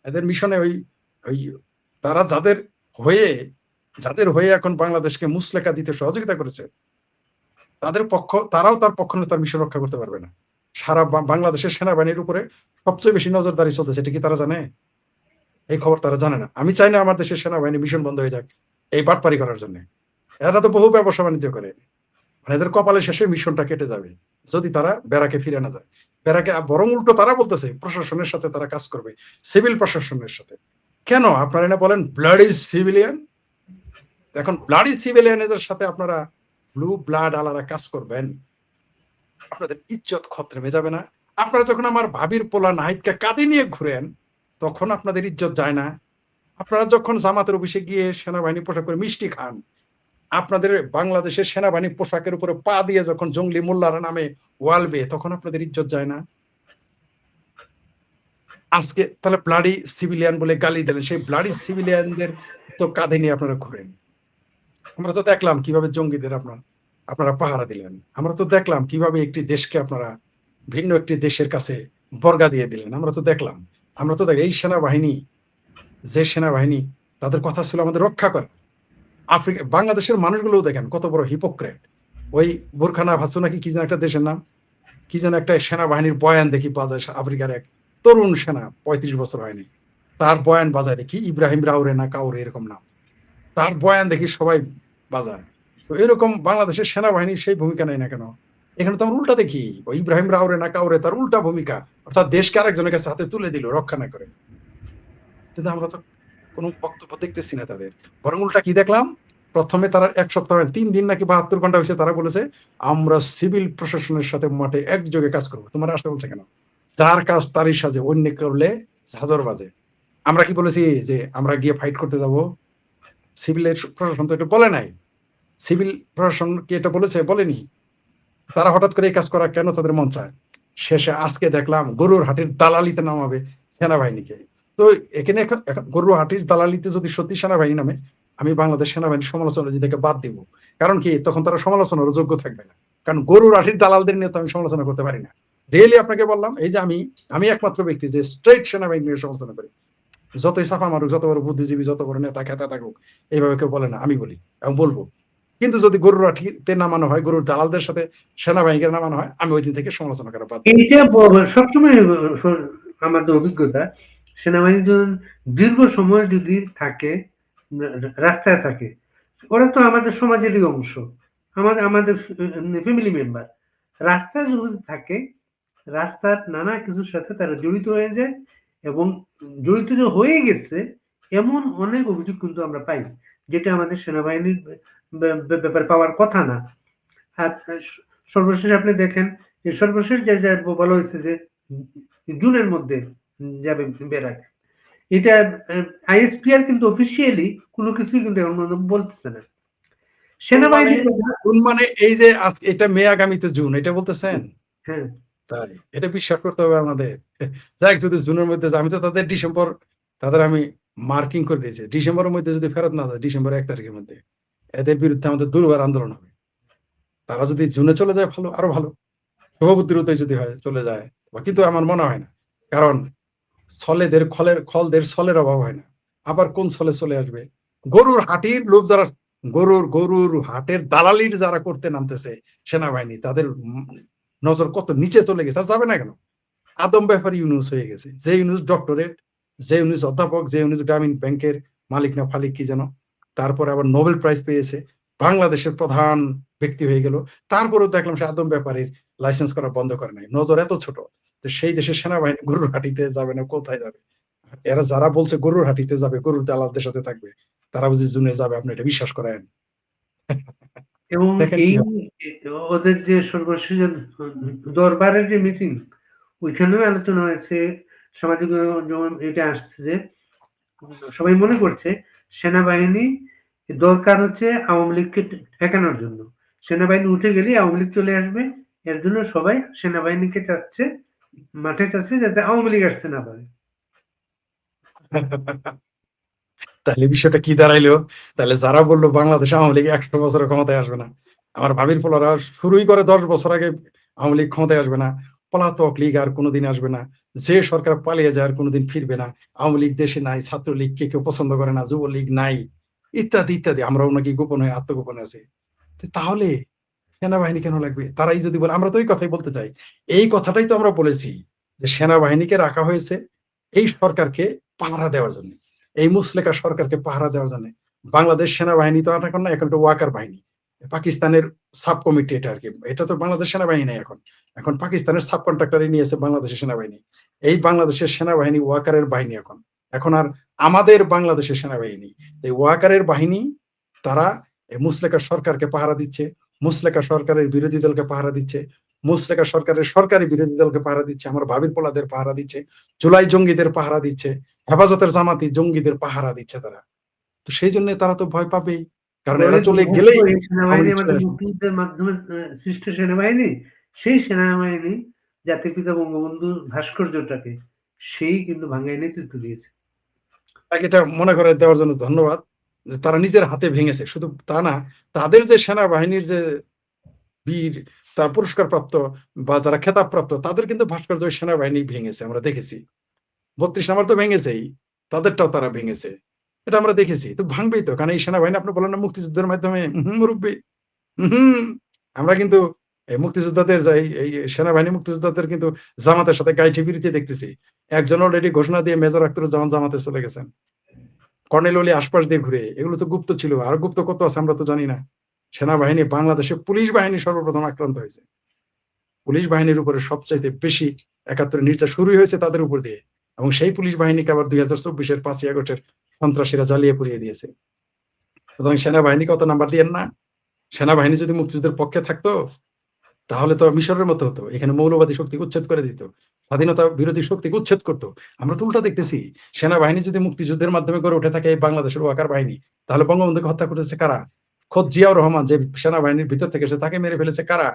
এদের মিশনে ওই ওই তারা যাদের হয়ে এখন বাংলাদেশকে মুসলেখা দিতে সহযোগিতা করেছে, তারাও তার পক্ষ নিয়ে তার মিশন রক্ষা করতে পারবে না। সারা বাংলাদেশের সেনাবাহিনীর উপরে সবচেয়ে বেশি নজরদারি চলতেছে, এটা কি তারা জানে? এই খবর তারা জানে না। আমি চাই না আমার দেশের সেনাবাহিনী মিশন বন্ধ হয়ে যাক এই বাটপারি করার জন্য। এরা তো বহু ব্যবসা বাণিজ্য করে, মানে এদের কপালে শেষে মিশনটা কেটে যাবে যদি তারা ব্যারাকে ফিরে না যায়। ব্যারাকে বরং উল্টো তারা বলতেছে প্রশাসনের সাথে তারা কাজ করবে, সিভিল প্রশাসনের সাথে। কেন আপনারা না বলেন ব্লাডি সিভিলিয়ান? এখন ব্লাডি সিভিলিয়ানদের সাথে আপনারা ব্লু ব্লাড আলারা কাজ করবেন, আপনাদের ইজ্জত খতরেমে যাবে না? আপনারা যখন আমার ভাবির পোলা নাহিদকে কাঁধে নিয়ে ঘুরেন তখন আপনাদের ইজ্জত যায় না? আপনারা যখন জামাতের অফিসে গিয়ে সেনাবাহিনী পোশাক করে মিষ্টি খান, আপনাদের বাংলাদেশের সেনাবাহিনী পোশাকের উপরে পা দিয়ে যখন জঙ্গলি মোল্লারা নামে ওয়ালবে, তখন আপনাদের ইজ্জত যায় না? আজকে তাহলে ব্লাডি সিভিলিয়ান বলে গালি দিলেন, সেই ব্লাডি সিভিলিয়ানদের তো কাঁধে নিয়ে আপনারা ঘুরেন। আমরা তো দেখলাম কিভাবে জঙ্গিদের আপনারা পাহারা দিলেন। আমরা তো দেখলাম কিভাবে একটি দেশকে আপনারা ভিন্ন একটি দেশের কাছে বর্গা দিয়ে দিলেন। আমরা তো দেখলাম এই সেনাবাহিনী, যে সেনাবাহিনী তাদের কথা ছিল আমাদের রক্ষা করে। বাংলাদেশের মানুষগুলোও দেখেন কত বড় হিপোক্রেট। ওই বুরখানা ভাসু নাকি কি যেন একটা দেশের নাম, কি যেন একটা সেনাবাহিনীর বয়ান দেখি পাওয়া যায়, আফ্রিকার এক তরুণ সেনা, 35 বছর হয়নি, তার বয়ান বাজায় দেখি, ইব্রাহিম রাউরে না কাউরে এরকম নাম, তার বয়ান দেখি সবাই বাজায়। তো এরকম বাংলাদেশের সেনাবাহিনীর সেই ভূমিকা নেই না কেন? এখানে তো আমরা উল্টা দেখি, ওই ইব্রাহিম রাউরে না কাউরে তার উল্টা ভূমিকা, অর্থাৎ দেশকে আরেকজনের কাছে হাতে তুলে দিল রক্ষা না করে। কিন্তু আমরা তো কোনো বক্তব্য দেখতেছি না তাদের, বরং উল্টা কি দেখলাম, প্রথমে তারা 1 সপ্তাহ 3 দিন নাকি 72 ঘন্টা হয়েছে তারা বলেছে আমরা সিভিল প্রশাসনের সাথে মাঠে একযোগে কাজ করবো। তোমার আসতে বলছে কেন? যার কাজ তারই সাজে, অন্য করলে ঝাঁঝর বাজে। আমরা কি বলেছি যে আমরা গিয়ে ফাইট করতে যাব? সিভিলের প্রশাসন তো এটা বলে নাই। সিভিল প্রশাসন কি এটা বলেছে? বলেনি। তারা হঠাৎ করে এই কাজ করা কেন তাদের মন চায়? শেষে আজকে দেখলাম গরুর হাটের দালালিতে নামাবে সেনাবাহিনীকে। তো এখানে এখন গরুর হাটের দালালিতে যদি সত্যি সেনাবাহিনী নামে, আমি বাংলাদেশ সেনাবাহিনীর সমালোচনা থেকে বাদ দিব। কারণ কি, তখন তারা সমালোচনার যোগ্য থাকবে না। কারণ গরুর হাটের দালালদের নিয়ে তো আমি সমালোচনা করতে পারি না। রিয়েলি আপনাকে বললাম, এই যে আমি একমাত্র ব্যক্তি যে স্ট্রেট সেনাবাহিনী নিয়ে সমালোচনা করি। যতই ছাপা মারুক, যত বড় বুদ্ধিজীবী, যত বড় নেতা খেতা থাকুক, এইভাবে কেউ বলে না, আমি বলি এবং বলবো। কিন্তু যদি গরুর হাটিতে নামানো হয়, গরুর দালালদের সাথে সেনাবাহিনীকে নামানো হয়, আমি ওই দিন থেকে সমালোচনা করা বাদ। এইটা সবসময় আমাদের অভিজ্ঞতা, সেনাবাহিনী দীর্ঘ সময় যদি থাকে রাস্তায় থাকে, ওরা তো আমাদের সমাজেরই অংশ, আমাদের ফ্যামিলি মেম্বার। রাস্তায় যদি থাকে, রাস্তার নানা কিছুর সাথে তারা জড়িত হয়ে যায়, এবং জড়িত যে হয়ে গেছে এমন অনেক অভিযোগ কিন্তু আমরা পাই, যেটা আমাদের সেনাবাহিনীর ব্যাপার পাওয়ার কথা না। আর সর্বশেষ আপনি দেখেন, সর্বশেষ যে বলা হয়েছে যে জুনের মধ্যে যাবে বেরাক, এটা আইএসপিআর কিন্তু অফিসিয়ালি কোনো কিছুই কিন্তু বলতেছে না। সেনাবাহিনী মানে এই যে এটা মে আগামীতে জুন, এটা বলতেছেন? হ্যাঁ, তাই এটা বিশ্বাস করতে হবে আমাদের? যাই যদি জুনের মধ্যে, আমি তো তাদের ডিসেম্বর, তাদের আমি মার্কিং করে দিয়েছি, ডিসেম্বরের মধ্যে যদি ফেরত না যায়, ডিসেম্বর 1 তারিখের মধ্যে, এদের বিরুদ্ধে আমাদের দুর্বার আন্দোলন হবে। তারা যদি জুনে চলে যায় ভালো, আরো ভালো, শুভবুদ্ধির উদয় যদি হয় চলে যায়। কিন্তু আমার মনে হয় না, কারণ ছলের অভাব হয় না। আবার কোন ছলে চলে আসবে? গরুর হাটির লোক যারা, গরুর হাটের দালালির যারা করতে নামতেছে সেনাবাহিনী, তাদের নজর কত নিচে চলে গেছে। আর যাবে না কেন? আদম ব্যাপারী ইউনুস হয়ে গেছে, যে ইউনুস ডক্টরেট, যে ইউনুস অধ্যাপক, যে ইউনুস গ্রামীণ ব্যাংকের মালিক না ফালিক কি যেন, তারপরে আবার নোবেল প্রাইজ পেয়েছে, বাংলাদেশের প্রধান ব্যক্তি হয়ে গেল। তারপরেও দেখলাম সে আদম ব্যাপারীর লাইসেন্স করা বন্ধ করে নাই। নজর এত ছোট, তো সেই দেশের সেনাবাহিনী গরুর হাটিতে যাবে না, কোথায় যাবে? এরা যারা বলছে গরুর হাটিতে যাবে, গরুর দালালদের সাথে থাকবে, তারা বুঝি জুনে যাবে? আপনি এটা বিশ্বাস করেন? এবং এই ওদের যে সর্বশেষ দরবারের যে মিটিং, ওইখানেও আলোচনা হয়েছে, সামাজিক যেমন এটা আসছে যে সবাই মনে করছে সেনাবাহিনী দরকার হচ্ছে আওয়ামী লীগকে ঠেকানোর জন্য। সেনাবাহিনী উঠে গেলে আওয়ামী লীগ চলে আসবে, এর জন্য সবাই সেনাবাহিনীকে চাচ্ছে, মাঠে চাচ্ছে, যাতে আওয়ামী লীগ আসতে না পারে। তাহলে বিষয়টা কি দাঁড়াইলো? তাহলে যারা বললো বাংলাদেশ আওয়ামী লীগ 100 বছরের ক্ষমতায় আসবে না, আমার ভাবির ফলারা শুরুই করে 10 বছর আগে আওয়ামী লীগ ক্ষমতায় আসবে না, পলাতক লীগ আর কোনোদিন আসবে না, যে সরকার পালিয়ে যায় আর কোনোদিন ফিরবে না, আওয়ামী লীগ দেশে নাই, ছাত্রলীগকে কেউ পছন্দ করে না, যুবলীগ নাই, ইত্যাদি ইত্যাদি। আমরাও নাকি গোপনে আত্মগোপনে আছি। তাহলে সেনাবাহিনী কেন লাগবে? তারাই যদি বলে, আমরা তো এই কথাই বলতে চাই। এই কথাটাই তো আমরা বলেছি যে সেনাবাহিনীকে রাখা হয়েছে এই সরকারকে পাহারা দেওয়ার জন্য, এই মুসলেকা সরকারকে পাহারা দেওয়ার জন্য। বাংলাদেশ সেনাবাহিনী তো আর এখন না, এখন তো ওয়াকার বাহিনী, পাকিস্তানের সাব কমিটি এটা আর কি। এটা তো বাংলাদেশ সেনাবাহিনী নেই এখন, এখন পাকিস্তানের সাব কন্ট্রাক্টরে নিয়েছে বাংলাদেশের সেনাবাহিনী। এই বাংলাদেশের সেনাবাহিনী ওয়াকারের বাহিনী এখন, এখন আর আমাদের বাংলাদেশের সেনাবাহিনী, এই ওয়াকারের বাহিনী, তারা এই মুসলেকা সরকারকে পাহারা দিচ্ছে, মুসলেকা সরকারের বিরোধী দলকে পাহারা দিচ্ছে, মুসলেকা সরকারের সরকারি বিরোধী দলকে পাহারা দিচ্ছে, আমার ভাবির পোলাদের পাহারা দিচ্ছে, জুলাই জঙ্গিদের পাহারা দিচ্ছে, হেফাজতের জামাতি জঙ্গিদের পাহারা দিচ্ছে তারা। তো সেই জন্য তারা তো ভয় পাবেই, কারণ এরা চলে গেলেই সেনাবাহিনী আমাদের মুক্তিযুদ্ধের মাধ্যমে সৃষ্ট সেনাবাহিনী, সেই সেনাবাহিনী জাতির পিতা বঙ্গবন্ধুর ভাস্কর্যটাকে সেই কিন্তু ভাঙ্গায় নেতৃত্ব দিয়েছে। এটা মনে করে দেওয়ার জন্য ধন্যবাদ, যে তারা নিজের হাতে ভেঙেছে। শুধু তা না, তাদের যে সেনাবাহিনীর যে বীর, তার পুরস্কার প্রাপ্ত বা যারা খেতাব প্রাপ্ত, তাদের কিন্তু ভাস্কর্য সেনাবাহিনী ভেঙেছে, আমরা দেখেছি। 32 নম্বর তো ভেঙেছেই, তাদেরটাও তারা ভেঙেছে, এটা আমরা দেখেছি। তো ভাঙবেই তো, কারণ এই সেনাবাহিনী আপনি বলেন না মুক্তিযুদ্ধের মাধ্যমে মুরব্বী, আমরা কিন্তু এই মুক্তিযোদ্ধাদের এই সেনাবাহিনী মুক্তিযোদ্ধাদের কিন্তু জামাতের সাথে গাইঠি বিরিতে দেখতেছি। একজন অলরেডি ঘোষণা দিয়ে মেজর আখতারুজ্জামান জামাতে চলে গেছেন, কর্নেল ওলি আশপাশ দিয়ে ঘুরে। এগুলো তো গুপ্ত ছিল, আর গুপ্ত কত আছে আমরা তো জানি না। সেনাবাহিনী, বাংলাদেশে পুলিশ বাহিনী সর্বপ্রথম আক্রান্ত হয়েছে। পুলিশ বাহিনীর উপরে সবচাইতে বেশি ৭১ নির্যাতন শুরু হয়েছে তাদের উপর দিয়ে, এবং সেই পুলিশ বাহিনীকে আবার 2024-এর 5ই আগস্টের সন্ত্রাসীরা জ্বালিয়ে পুড়িয়ে দিয়েছে। সুতরাং সেনাবাহিনীকে অত নাম্বার দিয়েন না। সেনাবাহিনী যদি মুক্তিযুদ্ধের পক্ষে থাকতো তাহলে তো মিশরের মতো হতো, এখানে মৌলবাদী শক্তিকে উচ্ছেদ করে দিত, স্বাধীনতা বিরোধী শক্তিকে উচ্ছেদ করতো। আমরা তো উল্টা দেখতেছি, সেনাবাহিনী যদি মুক্তিযুদ্ধের মাধ্যমে গড়ে উঠে থাকে এই বাংলাদেশের ওয়াকার বাহিনী, তাহলে বঙ্গবন্ধুকে হত্যা করেছে কারা? খোদ জিয়াউর রহমান যে সেনাবাহিনীর ভিতর থেকে এসে তাকে মেরে ফেলেছে কারা?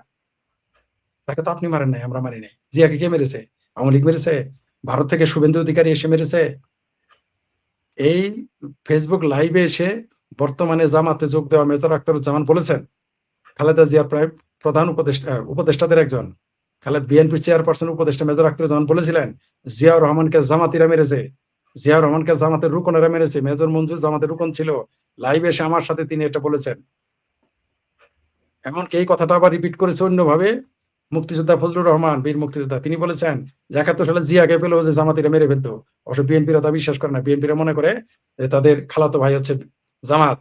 তাকে তো আপনি মারেন নাই, আমরা মারি নাই। জিয়াকে কে মেরেছে? আওয়ামী লীগ মেরেছে? ভারত থেকে শুভেন্দু অধিকারী এসে মেরেছে? এই ফেসবুক লাইভে এসে বর্তমানে জামাতে যোগ দেওয়া মেজর আখতারুজ্জামান বলেছেন, খালেদা জিয়ার প্রায় প্রধান উপদেষ্টাদের একজন, বিএনপির চেয়ারপারসন উপদেষ্টা মেজর আখতারুজ্জামান বলেছিলেন জিয়াউর রহমানকে জামাতিরা মেরেছে, জিয়াউর রহমানকে জামাতের রুকনেরা মেরেছে, মেজর মঞ্জুর জামাতের রুকন ছিল। লাইভে এসে আমার সাথে তিনি এটা বলেছেন। এমনকি এই কথাটা আবার রিপিট করেছে অন্যভাবে মুক্তিযোদ্ধা ফজলুর রহমান, বীর মুক্তিযোদ্ধা, তিনি বলেছেন যে ৭১ সালে জিয়াকে পেলেও যে জামাতিরা মেরে ফেলতো। অবশ্য বিএনপিরা তা বিশ্বাস করে না, বিএনপিরা মনে করে যে তাদের খালাতো ভাই হচ্ছে জামাত,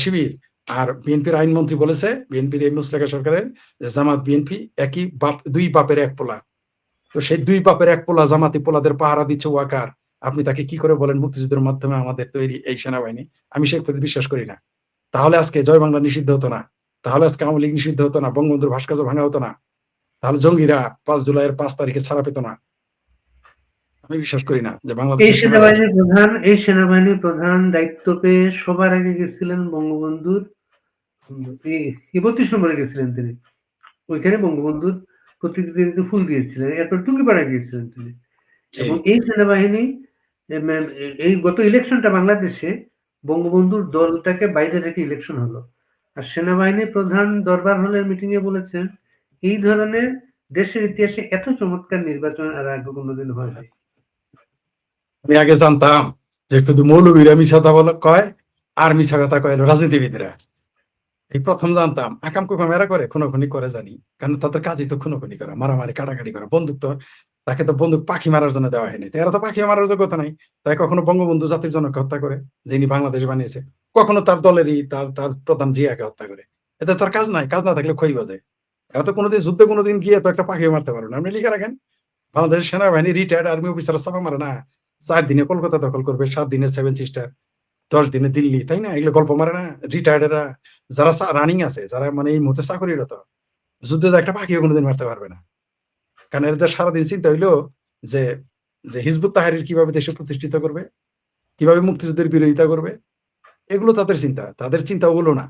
শিবির। আর বিএনপির আইনমন্ত্রী বলেছে, বিএনপির এই মুসলেকা সরকারের, যে জামাত বিএনপি একই বাপ, দুই বাপের এক পোলা। তো সেই দুই বাপের এক পোলা জামাতি পোলাদের পাহারা দিচ্ছে ওয়াকার, আপনি তাকে কি করে বলেন মুক্তিযুদ্ধের মাধ্যমে আমাদের তৈরি এই সেনাবাহিনী? আমি সে বিশ্বাস করি না। তাহলে আজকে জয় বাংলা নিষিদ্ধ হতো না, তাহলে আজকে আওয়ামী লীগ নিষিদ্ধ হতো না, বঙ্গবন্ধুর ভাস্কর্য ভাঙা হতো না, তাহলে জঙ্গিরা 5 জুলাইয়ের 5 তারিখে ছাড়া পেত না। আমি বিশ্বাস করি না যে বাংলাদেশের এই সেনাবাহিনীর প্রধান দায়িত্ব পেয়ে সবার আগে গেছিলেন বঙ্গবন্ধুর 32 নম্বরে গেছিলেন তিনি। ওইখানে বঙ্গবন্ধুর প্রতিকৃতিতে ফুল দিয়েছিলেন, এরপর টুঙ্গিপাড়ায় গিয়েছিলেন তিনি। এবং এই সেনাবাহিনী এই গত ইলেকশনটা বাংলাদেশে বঙ্গবন্ধুর দলটাকে বাইরে রেখে ইলেকশন হলো। আর সেনাবাহিনীর প্রধান দরবার হলের মিটিং এ বলেছেন এই ধরনের দেশের ইতিহাসে এত চমৎকার নির্বাচন আর আগে কোনোদিন হয় নাই। আমি আগে জানতাম যে শুধু মৌলবীরা মিছা কথা বলে কয় আর মিছা কথা কয় রাজনীতিবিদরা, এই প্রথম জানতাম। আকাম কুকাম এরা করে, খুনোখুনি করে জানি, কারণ তাদের কাজই তো খুনোখুনি করা, মারামারি কাটাকাটি করা। বন্দুক তো তাকে তো বন্দুক পাখি মারার জন্য দেওয়া হয়নি, এরা তো পাখি মারার যোগ্যতা নাই। তাই কখনো বঙ্গবন্ধু জাতির জনককে হত্যা করে, যিনি বাংলাদেশ বানিয়েছে, কখনো তার দলেরই তার প্রধান জিয়াকে হত্যা করে। এতে তার কাজ নাই, কাজ না থাকলে খই বাজে। এরা তো কোনোদিন যুদ্ধে কোনোদিন গিয়ে তো একটা পাখি মারতে পারো না। আপনি লিখে রাখেন, বাংলাদেশের সেনাবাহিনী রিটায়ার্ড আর্মি অফিসার চাপা মারে না, 4 দিনে কলকাতা দখল করবে, 7 দিনে 7 সিস্টার, 10 দিনে দিল্লি, তাই না? এগুলো গল্প মারে না রিটায়ার্ডেরা। যারা রানিং আছে, যারা মানে এই মুহূর্তে চাকরিরত, যুদ্ধে যে একটা পাখিও কোনোদিন মারতে পারবে না। কারণ এদের সারাদিন চিন্তা হইলো যে যে হিজবুত তাহরির কিভাবে দেশে প্রতিষ্ঠিত করবে, কিভাবে মুক্তিযুদ্ধের বিরোধিতা করবে, এগুলো তাদের চিন্তা। তাদের চিন্তা ওগুলো না।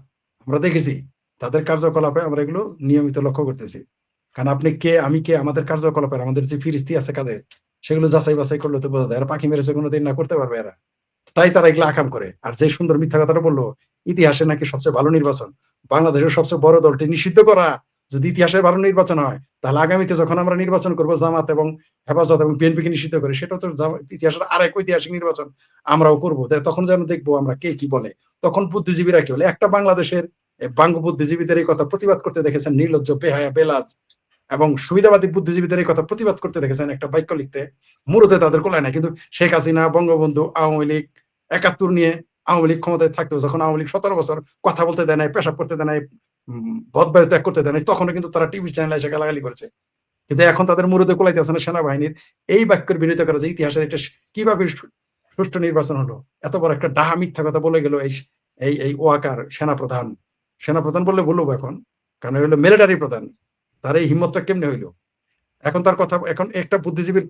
আমরা দেখেছি তাদের কার্যকলাপে, আমরা এগুলো নিয়মিত লক্ষ্য করতেছি। কারণ আপনি কে, আমি কে, আমাদের কার্যকলাপের আমাদের যে ফিরিস্তি আছে কাদের, সেগুলো যাচাই বাছাই করলে তো বোঝা যায়। এরা পাখি মেরেছে কোনোদিন না করতে পারবে এরা, তাই তারা এগুলো আকাম করে। আর যে সুন্দর মিথ্যা কথাটা বললো, ইতিহাসে নাকি সবচেয়ে ভালো নির্বাচন, বাংলাদেশের সবচেয়ে বড় দলটি নিষিদ্ধ করা, যদি ইতিহাসের 12 নির্বাচন হয়, তাহলে আগামীতে যখন আমরা নির্বাচন করব জামাত এবং হেফাজত এবং বিএনপিকে নিষিদ্ধ করে, সেটা তো ইতিহাসের আরেক ঐতিহাসিক নির্বাচন আমরাও করবো। তখন যেন দেখবো আমরা কে কি বলে। তখন বুদ্ধিজীবীরা কি বলে। একটা বাংলাদেশের বাঙ্গ বুদ্ধিজীবীদের এই কথা প্রতিবাদ করতে দেখেছেন নির্লজ্জ, বেহায়া, বেলাজ এবং সুবিধাবাদী বুদ্ধিজীবীদের এই কথা প্রতিবাদ করতে দেখেছেন একটা বাক্য লিখতে, মুরুতে তাদের কোলায় না। কিন্তু শেখ হাসিনা, বঙ্গবন্ধু, আওয়ামী লীগ 71 নিয়ে আওয়ামী লীগ ক্ষমতায় থাকতেও যখন আওয়ামী লীগ 17 বছর কথা বলতে দেয় নাই, পেশাব করতে দেয় নাই, বদবায়ু ত্যাগ করতে দেয় নাই, তখনও কিন্তু তারা টিভি চ্যানেলে এসে গালাগালি করেছে। কিন্তু এখন তাদের মুরুদে কোলাইতে আছে না সেনাবাহিনীর এই বাক্যের বিরোধিতা করা, যে ইতিহাসের এটা কিভাবে সুষ্ঠু নির্বাচন হলো, এত বড় একটা ডাহা মিথ্যা কথা বলে গেল এই এই এই ওয়াকার সেনাপ্রধান। সেনাপ্রধান বললে বলবো এখন, কারণ হলো মিলিটারি প্রধান। তার এই হিম্মতটা কেমনে হইলো? এখন তার কথা, এখন একটা বুদ্ধিজীবীর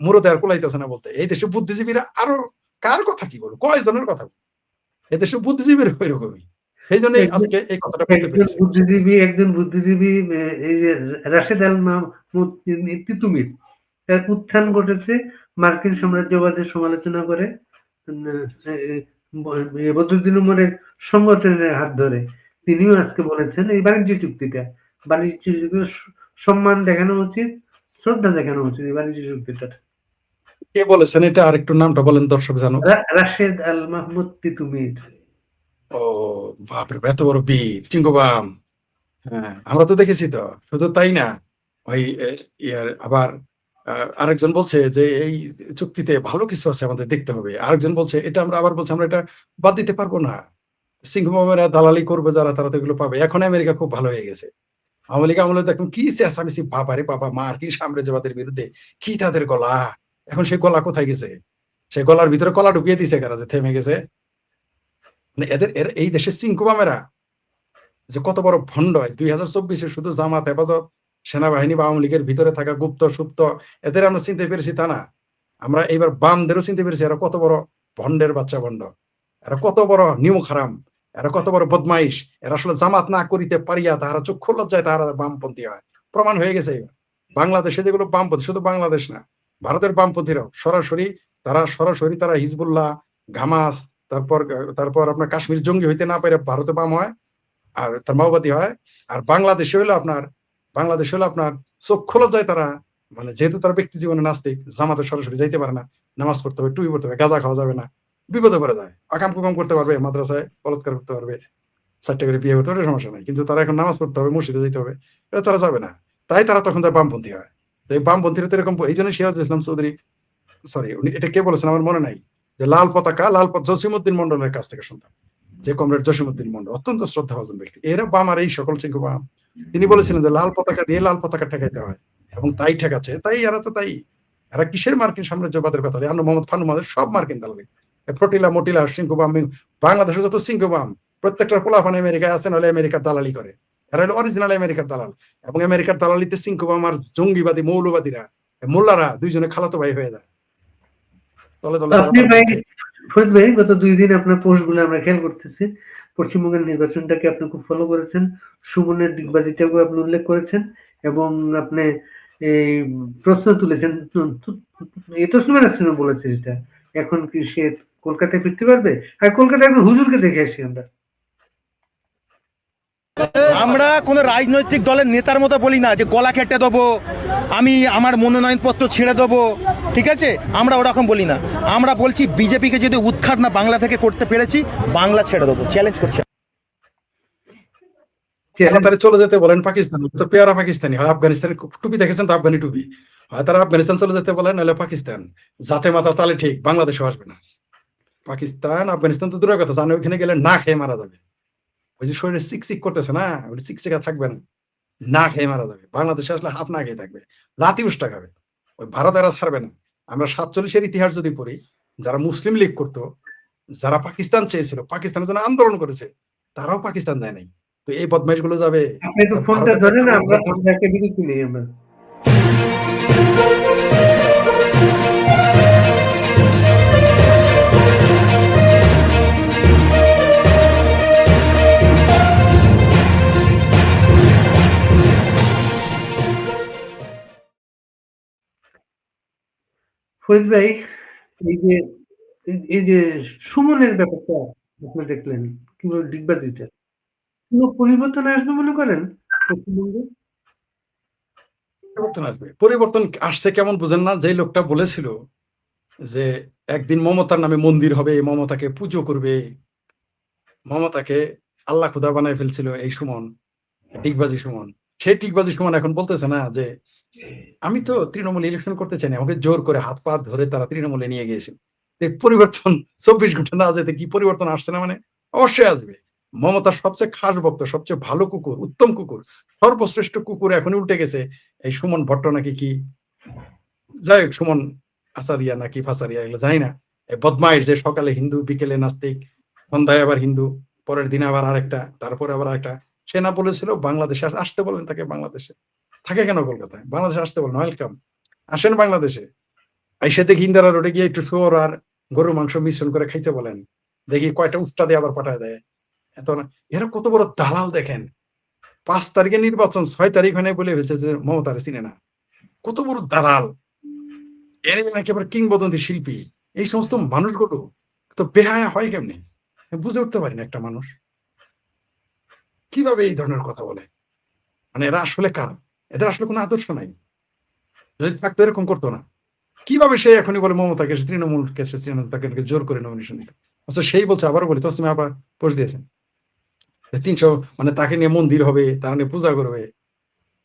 মুরুদে আর কোলাইতেছে না বলতে। এই দেশে বুদ্ধিজীবীরা আরো কার কথা কি বলবো, কয়জনের কথা বলবো? এই দেশে বুদ্ধিজীবীর ওইরকমই। সেই জন্যই আজকে এই কথাটা বলতে পেরেছি। একজন বুদ্ধিজীবী এই যে রাশেদ আল মাহমুদ তিতুমির, তার উত্থান ঘটেছে মার্কিন সাম্রাজ্যবাদের সমালোচনা করে বদরুদ্দিন উমরের সংগঠনের হাত ধরে। তিনিও আজকে বলেছেন এই বাণিজ্য চুক্তিটা, বাণিজ্য চুক্তির সম্মান দেখানো উচিত, শ্রদ্ধা দেখানো উচিত এই বাণিজ্য চুক্তিটা। কে বলেছেন এটা? আরেকটু নামটা বলেন, দর্শক জানুক। রাশেদ আল মাহমুদ তিতুমির। ও বাপরে, এত বড় বীর চিঙ্গবাম। হ্যাঁ, আমরা তো দেখেছি। তো শুধু তাই না, ওই ইয়ার আবার আরেকজন বলছে যে এই চুক্তিতে ভালো কিছু আছে, আমাদের দেখতে হবে। আরেকজন বলছে এটা, আমরা আবার বলছে আমরা এটা বাদ দিতে পারবো না। সিংহবামেরা দালালি করবে যারা, তারা তো এগুলো পাবে। এখন আমেরিকা খুব ভালো হয়ে গেছে। আওয়ামী লীগ আমলে দেখুন কি চেঁচামেচি, বাবা রে বাবা, মার্কিন সাম্রাজ্যবাদের বিরুদ্ধে কি তাদের গলা। এখন সেই গলা কোথায় গেছে? সেই গলার ভিতরে কলা ঢুকিয়ে দিছে কারা, যে থেমে গেছে। মানে এদের এই দেশের সিংকুবামেরা যে কত বড় ভণ্ড। 2024-এ শুধু জামাত, হেফাজত, সেনাবাহিনী বা আওয়ামী লীগের ভিতরে থাকা গুপ্ত সুপ্ত এদের আমরা চিনতে পেরেছি তা না, আমরা এইবার বামদেরও চিনতে পেরেছি। এরা কত বড় ভণ্ডের বাচ্চা ভণ্ড, এরা কত বড় নিমুখ হারাম, এরা কত বড় বদমাইশ। এরা আসলে জামাত না করিতে পারিয়া তাহারা চক্ষু লজ্জায় তাহারা বামপন্থী হয়, প্রমাণ হয়ে গেছে। বাংলাদেশে যেগুলো বামপন্থী, শুধু বাংলাদেশ না, ভারতের বামপন্থীরাও সরাসরি, তারা হিজবুল্লাহ, হামাস, তারপর তারপর আপনার কাশ্মীর জঙ্গি হইতে না পারে ভারতে বাম হয়, আর তার মাওবাদী হয়। আর বাংলাদেশে হলো আপনার চক্ষু লজ্জায় তারা, মানে যেহেতু তার ব্যক্তি জীবনে নাস্তিক, জামাতে সরাসরি যাইতে পারে না, নামাজ পড়তে হবে, টুপি পড়তে হবে, গাঁজা খাওয়া যাবে না, বিপদে পড়ে যায়। আকাম কুকাম করতে পারবে, মাদ্রাসায় বলাৎকার করতে পারবে, 4টা করে বিয়ে করতে পারবে, সমস্যা নাই। কিন্তু তারা এখন নামাজ পড়তে হবে, মসজিদে যেতে হবে, এটা তারা যাবে না। তাই তারা তখন যায় বামপন্থী হয়। তো এই বামপন্থীরা তো এরকম। এই জন্য সিরাজুল ইসলাম চৌধুরী, সরি উনি এটা কে বলেছেন আমার মনে নাই, যে লাল পতাকা, জসিমউদ্দিন মন্ডলের কাছ থেকে শুনতাম, যে কমরেড জসিমউদ্দিন মন্ডল অত্যন্ত শ্রদ্ধাভাজন ব্যক্তি। এরা বাম আর এই সকল চিঙ্কু বাম। তিনি বলেছিলেন যে লাল পতাকা দিয়ে লাল পতাকা ঠেকাইতে হয়, এবং তাই ঠেকাচ্ছে। তাই এরা তো তাই, এরা কিসের মার্কিন সাম্রাজ্যবাদের কথা? মোহাম্মদ ফানুমাদের সব মার্কিন দালালি। ফটিলা মটিলা সিংকু বাম, বাংলাদেশের যত সিংকু বাম প্রত্যেকটার পোলাপান আমেরিকায় আছে, নাহলে আমেরিকার দালালি করে। এরা হলো অরিজিনাল আমেরিকার দালাল। এবং আমেরিকার দালালিতে সিংকু বাম আর জঙ্গিবাদী মৌলবাদীরা, মোল্লারা দুইজনে খালাতো ভাই হয়ে যায়। তলে তলে আপনি ভাই ফরিদ ভাই, গত 2 দিন আপনার পোস্ট গুলো আমরা খেয়াল করতেছি। পশ্চিমবঙ্গের নির্বাচনটাকে আপনি খুব ফলো করেছেন, সুমনের ডিগবাজিটাকেও আপনি উল্লেখ করেছেন, এবং আপনি এই প্রশ্ন তুলেছেন। এটা সুমেন আসছিলেন বলেছে, এটা এখন কি সে কলকাতায় ফিরতে পারবে? আর কলকাতায় একজন হুজুরকে দেখে আসি আমরা। আমরা কোন রাজনৈতিক দলের নেতার মতো বলি না যে গলা কেটে দেবো, আমি আমার মনোনয়নপত্র ছেড়ে দেবো, ঠিক আছে? আমরা ওরকম বলি না। আমরা বলছি বিজেপিকে যদি উৎখাত না বাংলা থেকে করতে পেরেছি, বাংলা ছেড়ে দেবো, চ্যালেঞ্জ করছি। তারা চলে যেতে বলেন পাকিস্তান, তো পেয়ারা পাকিস্তানি হয়। আফগানিস্তান টুপি দেখেছেন তো, আফগানি টুপি হয়। তারা আফগানিস্তান চলে যেতে বলেন, নাহলে পাকিস্তান। জাতে মাথা তালে ঠিক, বাংলাদেশে আসবে না। পাকিস্তান আফগানিস্তান তো দূরের কথা, জানে ওইখানে গেলে না খেয়ে মারা যাবে। ওই যে শরীরে চিকচিক করতেছে না, ওই চিকচিকা থাকবে না, না খেয়ে মারা যাবে। বাংলাদেশে আসলে হাফ না খেয়ে থাকবে, লাতি উষ্টা খাবে। ওই ভারত এরা ছাড়বে না। আমরা 47-এর ইতিহাস যদি পড়ি, যারা মুসলিম লীগ করতো, যারা পাকিস্তান চেয়েছিল, পাকিস্তানের জন্য আন্দোলন করেছে, তারাও পাকিস্তান দেয় নাই। তো এই বদমাইশ গুলো যাবে। আপনি একটু ফোনটা ধরেন, আমরা একটা বিরতি নেই আমরা। ফরিদ ভাই, এই যে সুমনের ব্যাপারটা আপনি দেখলেন, কিভাবে ডিগবাজিটা, কোনো পরিবর্তন আসবে মনে করেন পশ্চিমবঙ্গে? পরিবর্তন আসবে। পরিবর্তন আসছে কেমন বুঝেন না? যেই লোকটা বলেছিল যে একদিন মমতার নামে মন্দির হবে, মমতাকে পুজো করবে, মমতাকে আল্লাহ খোদা বানায় ফেলছিল এই সুমন, ডিগবাজি সুমন। সেই ডিগবাজি সুমন এখন বলতেছে না যে আমি তো তৃণমূল ইলেকশন করতে চাই না, আমাকে জোর করে হাত পা ধরে তারা তৃণমূলে নিয়ে গিয়েছিল। এই পরিবর্তন 24 ঘন্টা না যেতে কি পরিবর্তন আসছে না? মানে অবশ্যই আসবে। মমতার সবচেয়ে খাস ভক্ত, সবচেয়ে ভালো কুকুর, উত্তম কুকুর, সর্বশ্রেষ্ঠ কুকুর এখন উল্টে গেছে এই সুমন ভট্ট নাকি কি, যাই হোক, সুমন আচারিয়া নাকি ফাসারিয়া এগুলো জানি না। এই বদমাইশ যে সকালে হিন্দু, বিকেলে নাস্তিক, সন্ধ্যায় আবার হিন্দু, পরের দিনে আবার আরেকটা, তারপরে আবার আরেকটা। সে না বলেছিল বাংলাদেশে আসতে বলেন তাকে, বাংলাদেশে থাকে কেন কলকাতায়, বাংলাদেশে আসতে বলেন, ওয়েলকাম, আসেন বাংলাদেশে। আইসে দেখি ইন্দিরা রোডে গিয়ে একটু শুয়োর আর গরুর মাংস মিশ্রণ করে খাইতে বলেন, দেখি কয়টা উস্তা দিয়ে আবার পাঠায় দেয়। এত না, এরা কত বড় দালাল দেখেন। 5 তারিখে নির্বাচন, 6 তারিখ হয় বলে ফেলছে যে মমতার চিনে না। কত বড় দালাল! এর একেবারে কিংবদন্তি শিল্পী। এই সমস্ত মানুষগুলো তো বেহায়া হয় কেমনে? বুঝে উঠতে পারি না একটা মানুষ কিভাবে এই ধরনের কথা বলে। মানে এরা আসলে কারা? এদের আসলে কোনো আদর্শ নাই। যদি থাকতো এরকম করতো না। কিভাবে সে এখনই বলে মমতাকে তৃণমূল কেসে তাকে জোর করে নমিনেশন দিতে। আচ্ছা সেই বলছে, আবারও বলি, তসলিমা আপা পোস্ট দিয়েছেন 300, মানে তাকে নিয়ে মন্দির হবে, তারা নিয়ে পূজা করবে।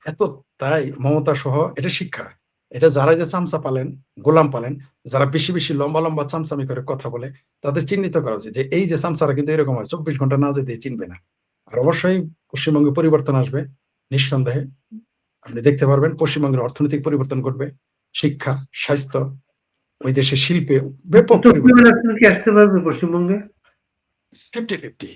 এত তাই মমতা সহ এটা শিক্ষা। এটা যারা যে চামচা পালেন, গোলাম পালেন, যারা বেশি বেশি লম্বা লম্বা চামচামি করে কথা বলে, তাদের চিহ্নিত করা উচিত যে এই যে চামচারা কিন্তু এরকম হয়, 24 ঘন্টা না যেতে চিনবে না। আর অবশ্যই পশ্চিমবঙ্গে পরিবর্তন আসবে নিঃসন্দেহে। আপনি দেখতে পারবেন পশ্চিমবঙ্গের অর্থনৈতিক পরিবর্তন ঘটবে, শিক্ষা, স্বাস্থ্য, ওই দেশের শিল্পে ব্যাপক পরিবর্তন। কি আসতে পারবে পশ্চিমবঙ্গে? 50-50।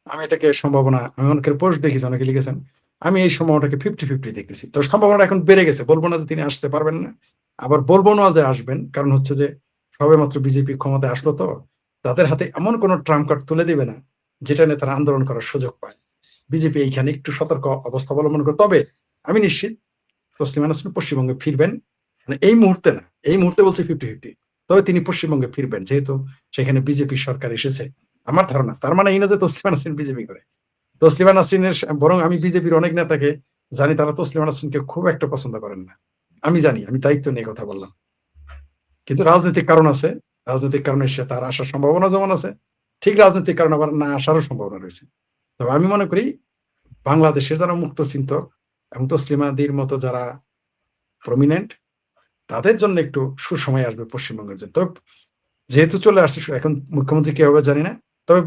আমি এটাকে সম্ভাবনা, আমি অনেকের পোস্ট দেখেছি, অনেকে লিখেছেন, আমি এই সম্ভাবনাটাকে 50-50 দেখতেছি। তো সম্ভাবনা এখন বেড়ে গেছে। বলবো না যে তিনি আসতে পারবেন না, আবার বলবো না যে আসবেন। কারণ হচ্ছে যে সবেমাত্র বিজেপি ক্ষমতায় আসলো, তো তাদের হাতে এমন কোন ট্রাম্প কার্ড তুলে দিবে না যেটা নিয়ে তারা আন্দোলন করার সুযোগ পায়। বিজেপি এইখানে একটু সতর্ক অবস্থা অবলম্বন করে। তবে আমি নিশ্চিত তসলিমা নাসরিন পশ্চিমবঙ্গে ফিরবেন। মানে এই মুহূর্তে না, এই মুহূর্তে বলছি 50-50, তবে তিনি পশ্চিমবঙ্গে ফিরবেন, যেহেতু সেখানে বিজেপি সরকার এসেছে। আমার ধারণা, তার মানে এই না যে তসলিমা নাসরিন বিজেপি করে। তসলিমা নাসরিনের বরং আমি বিজেপির অনেক নেতাকে জানি তারা তসলিমা নাসরিনকে খুব একটা পছন্দ করেন না। আমি জানি, আমি দায়িত্ব নিয়ে কথা বললাম। কিন্তু রাজনৈতিক কারণ আছে, রাজনৈতিক কারণে সে তার আসার সম্ভাবনা যেমন আছে, ঠিক রাজনৈতিক কারণ আবার না আসারও সম্ভাবনা রয়েছে। তবে আমি মনে করি বাংলাদেশের যারা মুক্ত চিন্তক এবং তসলিমাদির মতো যারা প্রমিনেন্ট, তাদের জন্য একটু সুসময় আসবে পশ্চিমবঙ্গের জন্য। তবে যেহেতু চলে আসছে, এখন মুখ্যমন্ত্রী কে হবে জানি না, তবে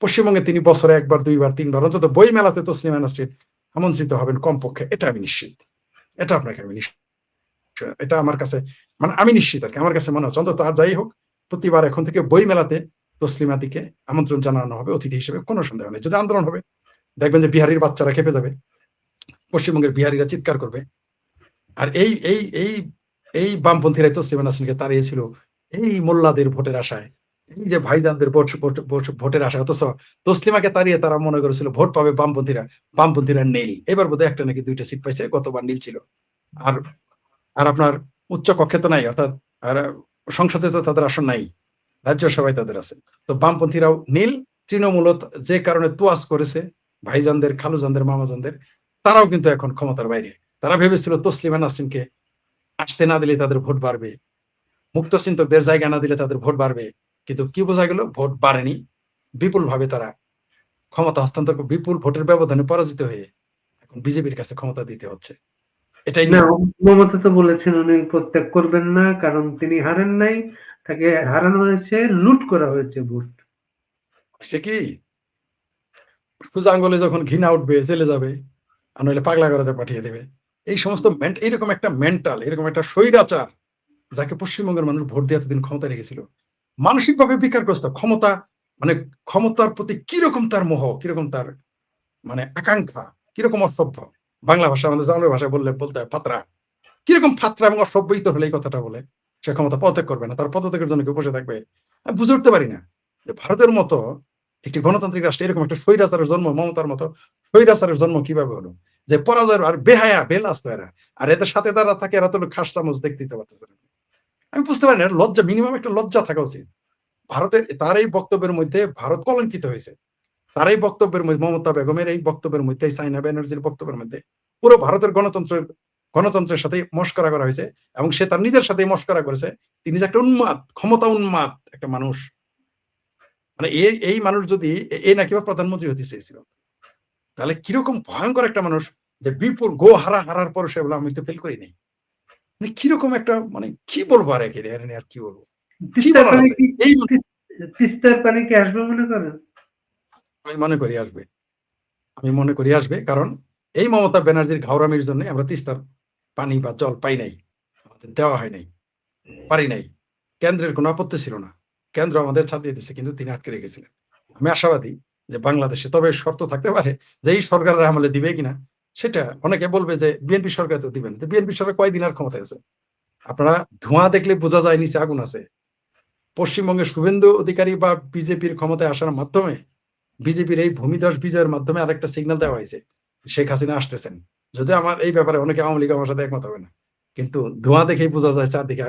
পশ্চিমবঙ্গে তিনি বছরে 1বার 2বার 3বার অন্তত বই মেলাতে তসলিমা নাসরিন আমন্ত্রিত হবেন কমপক্ষে, এটা আমি নিশ্চিত। এটা আপনাকে আমি নিশ্চিত, এটা আমার কাছে, মানে আমি নিশ্চিত আর কি, আমার কাছে মনে হচ্ছে। অন্তত আর যাই হোক, প্রতিবার এখন থেকে বই মেলাতে তসলিমাদিকে আমন্ত্রণ জানানো হবে অতিথি হিসেবে, কোনো সন্দেহ নেই। যদি আন্দোলন হবে, দেখবেন যে বিহারির বাচ্চারা খেপে যাবে, পশ্চিমবঙ্গের বিহারিরা চিৎকার করবে। আর এই এই এই এই বামপন্থীরাই তসলিমা নাসরিনকে তাড়িয়েছিল এই মোল্লাদের ভোটের আশায়, এই যে ভাইজানদের ভোটের আশায়। অথচ তসলিমাকে তাড়িয়ে তারা মনে করেছিল ভোট পাবে বামপন্থীরা, বামপন্থীরা নীল। এবার বোধহয় একটা নাকি 2টা সিট পাইছে, গতবার নীল ছিল। আর আর আপনার উচ্চ কক্ষে তো নাই, অর্থাৎ আর সংসদে তো তাদের আসন নাই, রাজ্যসভায় তাদের আছে। তো বামপন্থীরাও নীল, তৃণমূল যে কারণে তোয়াজ করেছে ভাইজানদের, খালুজানদের, মামাজানদের, তারাও কিন্তু এখন ক্ষমতার বাইরে। তারা ভেবেছিল তসলিমা নাসরিনকে আসতে না দিলে তাদের ভোট বাড়বে, মুক্ত চিন্তকদের জায়গা না দিলে তাদের ভোট বাড়বে। কিন্তু কি বোঝা গেল, ভোট বাড়েনি। বিপুল ভাবে তারা ক্ষমতা হস্তান্তর, বিপুল ভোটের ব্যবধানে পরাজিত হয়ে এখন বিজেপির কাছে ক্ষমতা দিতে হচ্ছে। এটাই না, নিয়ম। মমতা তো বলেছেন উনি প্রত্যাগ করবেন না, কারণ তিনি হারেন নাই, তাকে হারানো হয়েছে, লুট করা হয়েছে ভোট। সে কি সোজা আঙ্গলে যখন ঘৃণা উঠবে জেলে যাবে, আর নইলে পাগলা করাতে পাঠিয়ে দেবে। এই সমস্ত এইরকম একটা মেন্টাল, এরকম একটা স্বৈরাচার, যাকে পশ্চিমবঙ্গের মানুষ ভোট দিয়ে এতদিন ক্ষমতা রেখেছিল, মানসিকভাবে বিকারগ্রস্ত। ক্ষমতা, মানে ক্ষমতার প্রতি কিরকম তার মোহ, কিরকম তার মানে আকাঙ্ক্ষা, কিরকম অসভ্য। বাংলা ভাষা, আমাদের জাতীয় ভাষায় বলতে হয় ফাতরা। কিরকম ফাতরা এবং অসভ্যই তো হলে এই কথাটা বলে সে ক্ষমতা পদত্যাগ করবে না, তার পদত্যাগের জন্য কেউ বসে থাকবে? আমি বুঝে উঠতে পারি না যে ভারতের মতো একটি গণতান্ত্রিক রাষ্ট্রে এরকম একটা স্বৈরাচারের জন্ম, মমতার মতো স্বৈরাচারের জন্ম কিভাবে হলো, যে পরাজয়ের আর বেহায়া বেলাস্ত এরা, আর এদের সাথে তারা থাকে, এরা তো খাস চামচ দেখতে দিতে পারতেছে না। আমি বুঝতে পারি না, লজ্জা, মিনিমাম একটা লজ্জা থাকা উচিত ভারতের। তার এই বক্তব্যের মধ্যে ভারত কলঙ্কিত হয়েছে, তার এই বক্তব্যের মধ্যে, মমতা বেগমের এই বক্তব্যের মধ্যে, সাইনা ব্যানার্জির বক্তব্যের মধ্যে পুরো ভারতের গণতন্ত্রের সাথে মস্করা করা হয়েছে, এবং সে তার নিজের সাথে মস্করা করেছে। তিনি যে একটা উন্মাদ, ক্ষমতা উন্মাদ একটা মানুষ, মানে এই মানুষ যদি নাকি প্রধানমন্ত্রী হতে চেয়েছিল, তাহলে কিরকম ভয়ঙ্কর একটা মানুষ, যে বিপুল গো হারার পর সে বলে আমি তো ফেল করি নাই। মানে কিরকম একটা, মানে কি বলবো আর আর কি বলবো, কি তিস্তার বলার পানি আছে? কি এই তিস্তার পানি কি আসবে মনে করেন? আমি মনে করি আসবে, আমি মনে করি আসবে, কারণ এই মমতা ব্যানার্জির ঘাওরামির জন্য আমরা তিস্তার পানি বা জল পাই নাই, আমাদের দেওয়া হয় নাই, পারি নাই। কেন্দ্রের কোনো আপত্তি ছিল না, কেন্দ্র আমাদের ছাড়িয়ে দিয়েছে, কিন্তু তিনি আটকে রেখেছিলেন। আমি আশাবাদী যে বাংলাদেশে, তবে শর্ত থাকতে পারে যে এই সরকারের আমলে দিবে কিনা, সেটা অনেকে বলবে যে বিএনপি সরকার তো দিবেন, বিএনপি সরকার কয়দিন আর ক্ষমতায় আছে? আপনারা ধোঁয়া দেখলে বোঝা যায় নিচে আগুন আছে। পশ্চিমবঙ্গের শুভেন্দু অধিকারী বা বিজেপির ক্ষমতায় আসার মাধ্যমে, বিজেপির এই ভূমিধস বিজয়ের মাধ্যমে আরেকটা সিগন্যাল দেওয়া হয়েছে, শেখ হাসিনা আসতেছেন। যদিও আমার এই ব্যাপারে অনেকে আওয়ামী লীগ আমার সাথে একমত হবে না, কিন্তু ধোঁয়া দেখেই বোঝা যায় চারদিকে